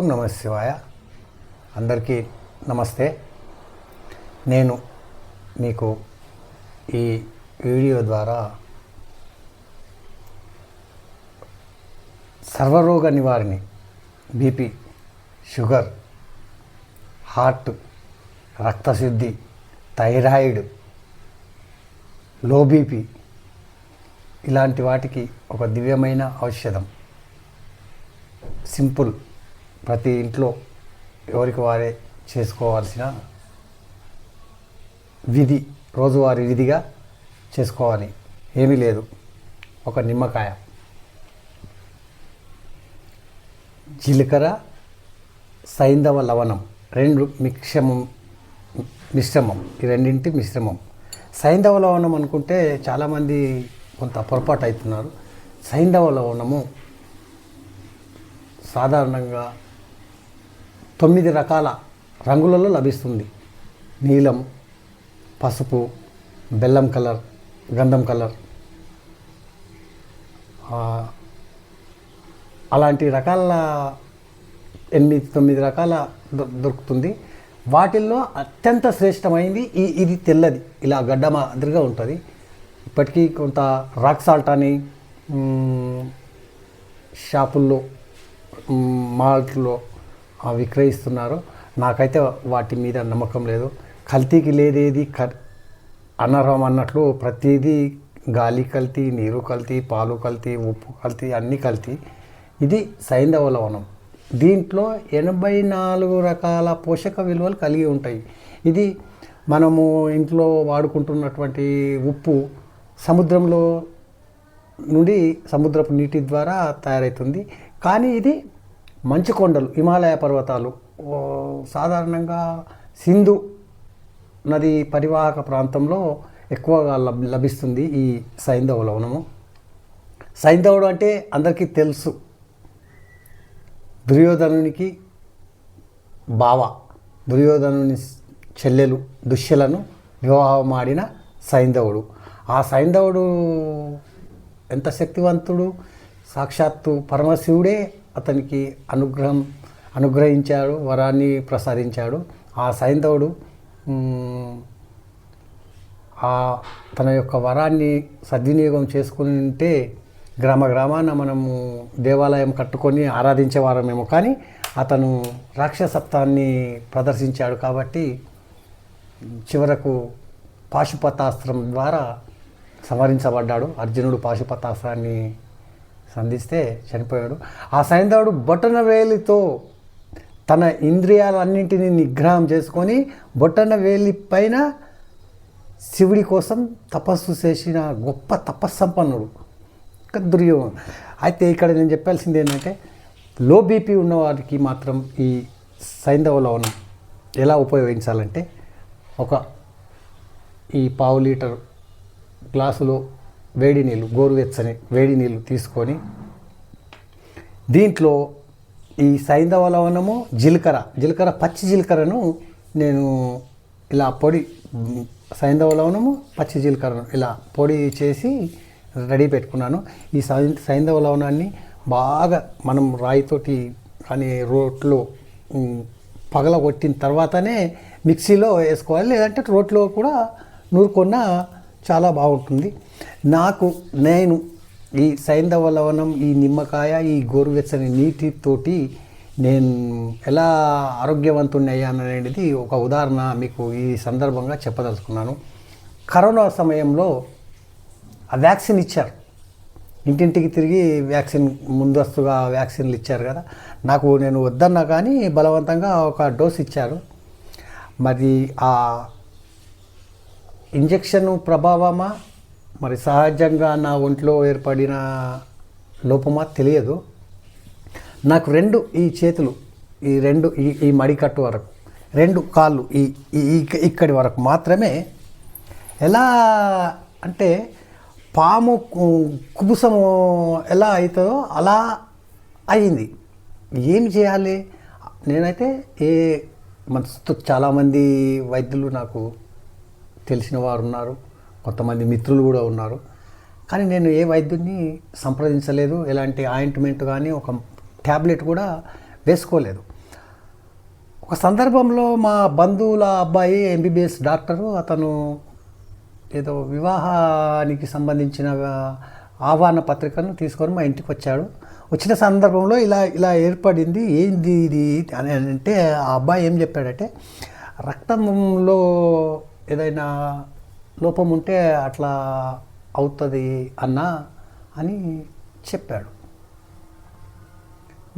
ఓం నమ శివాయ. అందరికీ నమస్తే. నేను మీకు ఈ వీడియో ద్వారా సర్వరోగ నివారణి, బీపీ, షుగర్, హార్ట్, రక్తశుద్ధి, థైరాయిడ్, లో బీపీ ఇలాంటి వాటికి ఒక దివ్యమైన ఔషధం. సింపుల్, ప్రతి ఇంట్లో ఎవరికి వారే చేసుకోవాల్సిన విధి, రోజువారీ విధిగా చేసుకోవాలి. ఏమీ లేదు, ఒక నిమ్మకాయ, జీలకర్ర, సైంధవ లవణం, రెండు మిశ్రమం, ఈ రెండింటి మిశ్రమం. సైంధవ లవణం అనుకుంటే చాలామంది కొంత పొరపాటు అవుతున్నారు. సైంధవ లవణము సాధారణంగా 9 రకాల రంగులలో లభిస్తుంది. నీలం, పసుపు, బెల్లం కలర్, గంధం కలర్, అలాంటి రకాల 8-9 రకాల దొరుకుతుంది. వాటిల్లో అత్యంత శ్రేష్టమైంది ఇది తెల్లది, ఇలా గడ్డ మాదిరిగా ఉంటుంది. ఇప్పటికీ కొంత రాక్ సాల్ట్ అని షాపుల్లో, మాల్ట్లో విక్రయిస్తున్నారు. నాకైతే వాటి మీద నమ్మకం లేదు. కల్తీకి లేదేది అనర్హం అన్నట్లు ప్రతిదీ గాలి కల్తీ, నీరు కల్తీ, పాలు కల్తీ, ఉప్పు కల్తీ, అన్నీ కల్తీ. ఇది సైంధవ లవణం. దీంట్లో 84 రకాల పోషక విలువలు కలిగి ఉంటాయి. ఇది మనము ఇంట్లో వాడుకుంటున్నటువంటి ఉప్పు సముద్రంలో నుండి, సముద్రపు నీటి ద్వారా తయారవుతుంది. కానీ ఇది మంచు కొండలు, హిమాలయ పర్వతాలు, సాధారణంగా సింధు నది పరివాహక ప్రాంతంలో ఎక్కువగా లభిస్తుంది ఈ సైంధవ లవణము. సైంధవుడు అంటే అందరికీ తెలుసు, దుర్యోధనునికి బావ, దుర్యోధనుని చెల్లెలు దుశ్శలను వివాహం ఆడిన సైంధవుడు. ఆ సైంధవుడు ఎంత శక్తివంతుడు! సాక్షాత్తు పరమశివుడే అతనికి అనుగ్రహించాడు, వరాన్ని ప్రసాదించాడు. ఆ సైంధవుడు తన యొక్క వరాన్ని సద్వినియోగం చేసుకుని ఉంటే గ్రామాన మనము దేవాలయం కట్టుకొని ఆరాధించేవారమేమో. కానీ అతను రాక్షసత్వాన్ని ప్రదర్శించాడు కాబట్టి చివరకు పాశుపతాస్త్రం ద్వారా సంహరించబడ్డాడు. అర్జునుడు పాశుపతాస్త్రాన్ని సంధిస్తే చనిపోయాడు. ఆ సైంధవుడు బొటన వేలితో తన ఇంద్రియాలన్నింటినీ నిగ్రహం చేసుకొని బొటన వేలి పైన శివుడి కోసం తపస్సు చేసిన గొప్ప తపస్సంపన్నుడు దుర్యోధనుడు. అయితే ఇక్కడ నేను చెప్పాల్సింది ఏంటంటే, లో బీపీ ఉన్నవారికి మాత్రం ఈ సైంధవ లవణం ఎలా ఉపయోగించాలంటే, ఈ 1/2 లీటర్ గ్లాసులో వేడి నీళ్ళు, గోరువెచ్చని వేడి నీళ్ళు తీసుకొని దీంట్లో ఈ సైంధవ లవణము, జీలకర్ర, పచ్చి జీలకర్రను నేను ఇలా సైంధవ లవణము, పచ్చి జీలకర్రను ఇలా పొడి చేసి రెడీ పెట్టుకున్నాను. ఈ సైంధవ లవణాన్ని బాగా మనం రాయితోటి కానీ రోట్లో పగలగొట్టిన తర్వాతనే మిక్సీలో వేసుకోవాలి, లేదంటే రోట్లో కూడా నూరుకున్నా చాలా బాగుంటుంది. నేను ఈ సైంధవ లవణం, ఈ నిమ్మకాయ, ఈ గోరువెచ్చని నీటితోటి నేను ఎలా ఆరోగ్యవంతుడయ్యాననేది ఒక ఉదాహరణ మీకు ఈ సందర్భంగా చెప్పదలుచుకున్నాను. కరోనా సమయంలో ఆ వ్యాక్సిన్ ఇచ్చారు, ఇంటింటికి తిరిగి ముందస్తుగా వ్యాక్సిన్లు ఇచ్చారు కదా. నేను వద్దన్నా కానీ బలవంతంగా ఒక డోస్ ఇచ్చారు. మరి ఆ ఇంజెక్షన్ ప్రభావమా, మరి సహజంగా నా ఒంట్లో ఏర్పడిన లోపమా తెలియదు. నాకు 2 ఈ చేతులు, ఈ మడికట్టు వరకు, 2 కాళ్ళు, ఇక్కడి వరకు మాత్రమే ఎలా అంటే పాము కుబుసము ఎలా అవుతుందో అలా అయింది. ఏమి చేయాలి? నేనైతే చాలామంది వైద్యులు నాకు తెలిసిన వారు ఉన్నారు, కొంతమంది మిత్రులు కూడా ఉన్నారు. కానీ నేను ఏ వైద్యుడిని సంప్రదించలేదు, ఎలాంటి ఆయింట్మెంట్ కానీ ఒక ట్యాబ్లెట్ కూడా వేసుకోలేదు. ఒక సందర్భంలో మా బంధువుల అబ్బాయి ఎంబీబీఎస్ డాక్టరు, అతను ఏదో వివాహానికి సంబంధించిన ఆహ్వాన పత్రికను తీసుకొని మా ఇంటికి వచ్చాడు. వచ్చిన సందర్భంలో ఇలా ఇలా ఏర్పడింది, ఏంది ఇది అని అంటే ఆ అబ్బాయి ఏం చెప్పాడంటే, రక్తంలో ఏదైనా లోపం ఉంటే అట్లా అవుతుంది అన్నా అని చెప్పాడు.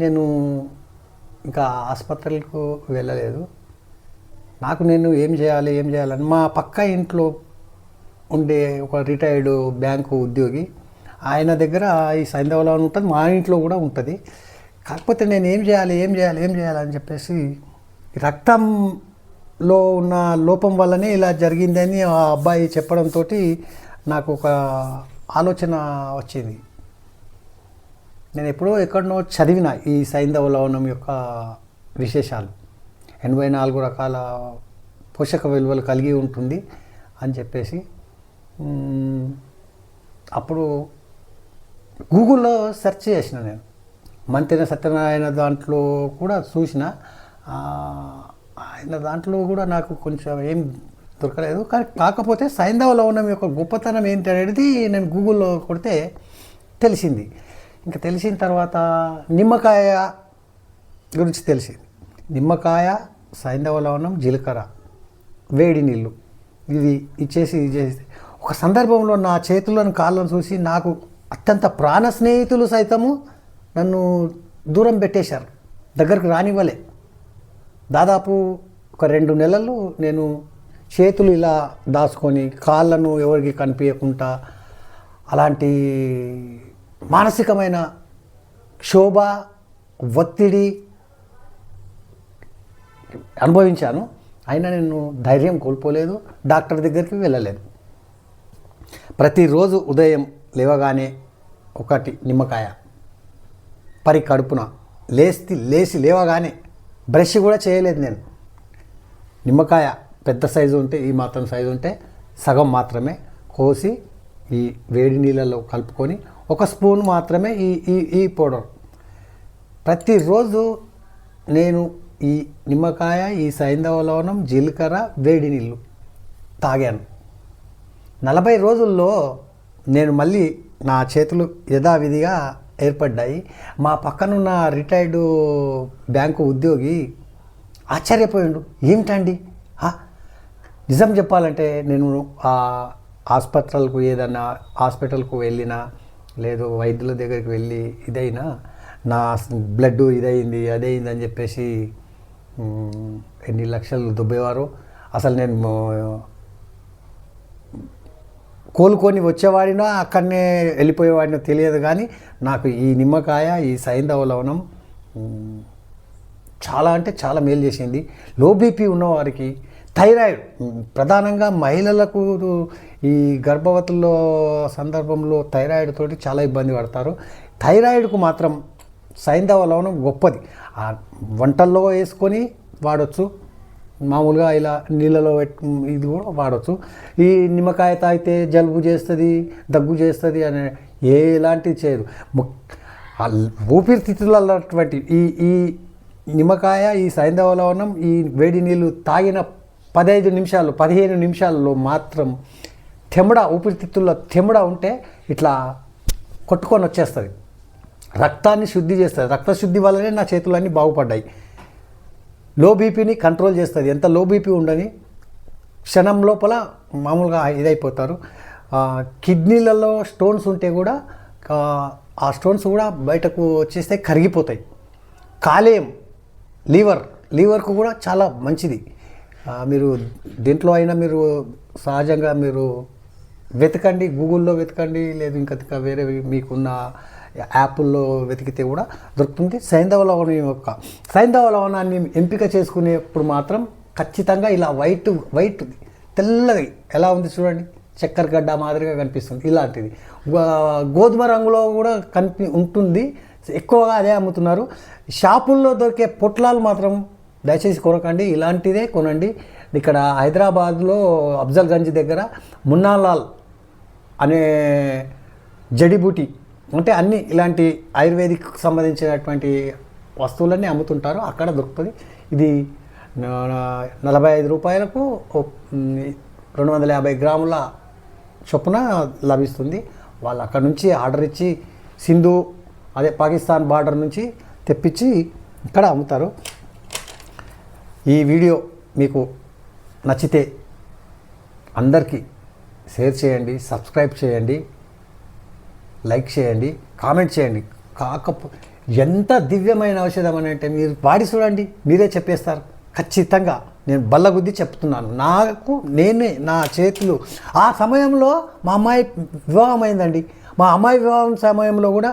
నేను ఇంకా ఆసుపత్రులకు వెళ్ళలేదు. నేను ఏం చేయాలని మా పక్క ఇంట్లో ఉండే ఒక రిటైర్డ్ బ్యాంకు ఉద్యోగి, ఆయన దగ్గర ఈ సైంధవలో ఉంటుంది, మా ఇంట్లో కూడా ఉంటుంది. కాకపోతే నేను ఏం చేయాలి అని చెప్పేసి రక్తంలో ఉన్న లోపం వల్లనే ఇలా జరిగిందని ఆ అబ్బాయి చెప్పడంతో నాకు ఒక ఆలోచన వచ్చింది. నేను ఎక్కడనో చదివిన ఈ సైంధవ లవణం యొక్క విశేషాలు, 84 రకాల పోషక విలువలు కలిగి ఉంటుంది అని చెప్పేసి అప్పుడు గూగుల్లో సెర్చ్ చేసిన. నేను మంతెన సత్యనారాయణ దాంట్లో కూడా చూసిన, ఆయన దాంట్లో కూడా నాకు కొంచెం ఏం దొరకలేదు. కాకపోతే సైంధవ లవణం యొక్క గొప్పతనం ఏంటి అనేది నేను గూగుల్లో కొడితే తెలిసింది. ఇంకా తెలిసిన తర్వాత నిమ్మకాయ గురించి తెలిసింది. నిమ్మకాయ, సైంధవ లవణం, జీలకర్ర, వేడి నీళ్ళు ఇది చేసి ఒక సందర్భంలో నా చేతులను కాళ్ళను చూసి నాకు అత్యంత ప్రాణ స్నేహితులు సైతము నన్ను దూరం పెట్టేశారు, దగ్గరకు రానివ్వలే. దాదాపు ఒక 2 నెలలు నేను చేతులు ఇలా దాచుకొని కాళ్ళను ఎవరికి కనిపించకుండా అలాంటి మానసికమైన క్షోభ, ఒత్తిడి అనుభవించాను. అయినా నేను ధైర్యం కోల్పోలేదు, డాక్టర్ దగ్గరికి వెళ్ళలేదు. ప్రతిరోజు ఉదయం లేవగానే ఒకటి నిమ్మకాయ కడుపున లేచి లేవగానే బ్రష్ కూడా చేయలేదు నేను. నిమ్మకాయ పెద్ద సైజు ఉంటే, ఈ మాత్రం సైజు ఉంటే సగం మాత్రమే కోసి ఈ వేడి నీళ్ళలో కలుపుకొని 1 స్పూన్ మాత్రమే ఈ పౌడర్. ప్రతిరోజు నేను ఈ నిమ్మకాయ, ఈ సైంధవ లవణం, జీలకర్ర, వేడి నీళ్ళు తాగాను. 40 రోజుల్లో నేను మళ్ళీ నా చేతులు యథావిధిగా ఏర్పడ్డాయి. మా పక్కనున్న రిటైర్డ్ బ్యాంకు ఉద్యోగి ఆశ్చర్యపోయిండు, ఏమిటండి నిజం చెప్పాలంటే నేను ఆ హాస్పిటల్కు వెళ్ళినా లేదు వైద్యుల దగ్గరికి వెళ్ళి ఇదైనా నా బ్లడ్ ఇదైంది అదైంది అని చెప్పేసి ఎన్ని లక్షలు దుబ్బేవారు. అసలు నేను కోలుకొని వచ్చేవాడినా అక్కడనే వెళ్ళిపోయేవాడినో తెలియదు. కానీ నాకు ఈ నిమ్మకాయ, ఈ సైంధవ లవణం చాలా అంటే చాలా మేలు చేసింది. లో బీపీ ఉన్నవారికి, థైరాయిడ్ ప్రధానంగా మహిళలకు ఈ గర్భవతుల్లో సందర్భంలో థైరాయిడ్ తోటి చాలా ఇబ్బంది పడతారు. థైరాయిడ్కు మాత్రం సైంధవ లవణం గొప్పది. వంటల్లో వేసుకొని వాడచ్చు, మామూలుగా ఇలా నీళ్ళలో ఇది కూడా వాడచ్చు. ఈ నిమ్మకాయ తాగితే జలుబు చేస్తుంది, దగ్గు చేస్తుంది అని ఎలాంటివి చేయదు. ఊపిరితిత్తులటువంటి ఈ నిమ్మకాయ, ఈ సైంధవ లవణం, ఈ వేడి నీళ్ళు తాగిన 15 నిమిషాలు 15 నిమిషాల్లో మాత్రం ఊపిరితిత్తుల్లో తెమ్మడ ఉంటే ఇట్లా కొట్టుకొని వచ్చేస్తుంది, రక్తాన్ని శుద్ధి చేస్తుంది. రక్తశుద్ధి వల్లనే నా చేతులన్నీ బాగుపడ్డాయి. లో బీపీని కంట్రోల్ చేస్తుంది. ఎంత లో బీపీ ఉండని క్షణం లోపల మామూలుగా ఇదైపోతారు. కిడ్నీలలో స్టోన్స్ ఉంటే కూడా ఆ స్టోన్స్ కూడా బయటకు వచ్చేస్తే కరిగిపోతాయి. కాలేయం, లివర్కు కూడా చాలా మంచిది. మీరు దేంట్లో అయినా మీరు సహజంగా మీరు వెతకండి, గూగుల్లో వెతకండి, లేదు ఇంకా వేరే మీకున్న యాప్ల్లో వెతికితే కూడా దొరుకుతుంది. సైంధవ లవణాన్ని ఎంపిక చేసుకునేప్పుడు మాత్రం ఖచ్చితంగా ఇలా వైట్ తెల్లది ఎలా ఉంది చూడండి, చక్కెర గడ్డ మాదిరిగా కనిపిస్తుంది. ఇలాంటిది గోధుమ రంగులో కూడా ఉంటుంది. ఎక్కువగా అదే అమ్ముతున్నారు. షాపుల్లో దొరికే పొట్లాలు మాత్రం దయచేసి కొనకండి, ఇలాంటిదే కొనండి. ఇక్కడ హైదరాబాద్లో అఫ్జల్గంజ్ దగ్గర మున్నాలాల్ అనే జడిబూటి అంటే అన్ని ఇలాంటి ఆయుర్వేదిక్ సంబంధించినటువంటి వస్తువులన్నీ అమ్ముతుంటారు, అక్కడ దొరుకుతుంది. ఇది రూ. 45 250 గ్రాముల చొప్పున లభిస్తుంది. వాళ్ళు అక్కడ నుంచి ఆర్డర్ ఇచ్చి సింధు అదే పాకిస్తాన్ బార్డర్ నుంచి తెప్పించి ఇక్కడ అమ్ముతారు. ఈ వీడియో మీకు నచ్చితే అందరికీ షేర్ చేయండి, సబ్స్క్రైబ్ చేయండి, లైక్ చేయండి, కామెంట్ చేయండి. ఎంత దివ్యమైన ఔషధం అని అంటే మీరు వాడి చూడండి, మీరే చెప్పేస్తారు. ఖచ్చితంగా నేను బల్లగుద్ది చెప్తున్నాను. నేనే నా చేతులు ఆ సమయంలో మా అమ్మాయి వివాహం అయిందండి. మా అమ్మాయి వివాహం సమయంలో కూడా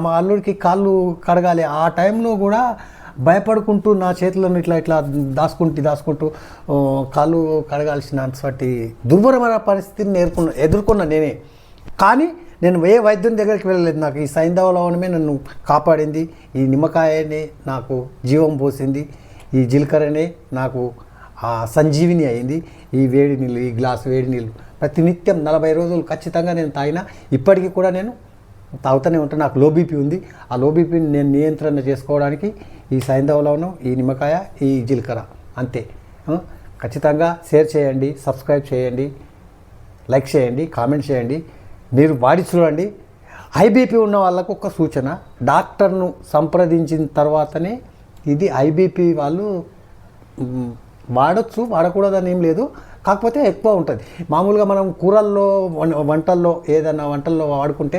మా అల్లుడికి కాళ్ళు కడగాలి. ఆ టైంలో కూడా భయపడుకుంటూ నా చేతులను ఇట్లా దాచుకుంటూ కాళ్ళు కడగాల్సినటువంటి దుర్భరమైన పరిస్థితిని ఎదుర్కొన్నా నేనే. కానీ నేను ఏ వైద్యుని దగ్గరికి వెళ్ళలేదు. నాకు ఈ సైంధవ లవణమే నన్ను కాపాడింది. ఈ నిమ్మకాయనే నాకు జీవం పోసింది. ఈ జీలకర్రనే నాకు సంజీవిని అయింది. ఈ వేడి నీళ్ళు, ఈ గ్లాసు వేడి నీళ్ళు ప్రతినిత్యం 40 రోజులు ఖచ్చితంగా నేను తాగినా. ఇప్పటికీ కూడా నేను తాగుతూనే ఉంటాను. నాకు లో బీపీ ఉంది. ఆ లో బీపీని నేను నియంత్రణ చేసుకోవడానికి ఈ సైంధవ లవణం, ఈ నిమ్మకాయ, ఈ జీలకర్ర అంతే. ఖచ్చితంగా షేర్ చేయండి, సబ్స్క్రైబ్ చేయండి, లైక్ చేయండి, కామెంట్ చేయండి. మీరు వాడి చూడండి. హై బీపీ ఉన్న వాళ్ళకు ఒక సూచన, డాక్టర్ను సంప్రదించిన తర్వాతనే ఇది హై బీపీ వాళ్ళు వాడచ్చు, వాడకూడదని ఏం లేదు. కాకపోతే ఎక్కువ ఉంటుంది. మామూలుగా మనం కూరల్లో ఏదైనా వంటల్లో వాడుకుంటే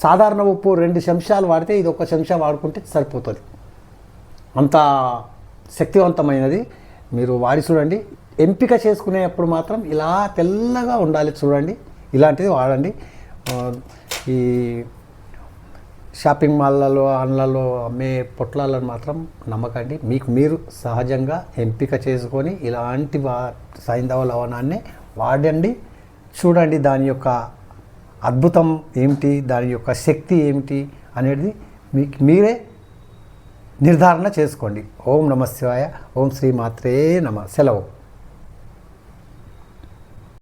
సాధారణ ఉప్పు 2 చెంచాలు వాడితే ఇది 1 చెంచా వాడుకుంటే సరిపోతుంది. అంత శక్తివంతమైనది. మీరు వాడి చూడండి. ఎంపిక చేసుకునేప్పుడు మాత్రం ఇలా తెల్లగా ఉండాలి చూడండి. ఇలాంటిది వాడండి. ఈ షాపింగ్ మాల్లలో, ఆన్లలో అమ్మే పొట్లాలను మాత్రం నమ్మకండి. మీకు మీరు సహజంగా ఎంపిక చేసుకొని ఇలాంటి సైంధవ లవణాన్ని వాడండి. చూడండి దాని యొక్క అద్భుతం ఏమిటి, దాని యొక్క శక్తి ఏమిటి అనేది మీకు మీరే నిర్ధారణ చేసుకోండి. ఓం నమః శివాయ. ఓం శ్రీ మాత్రే నమః. సెలవు.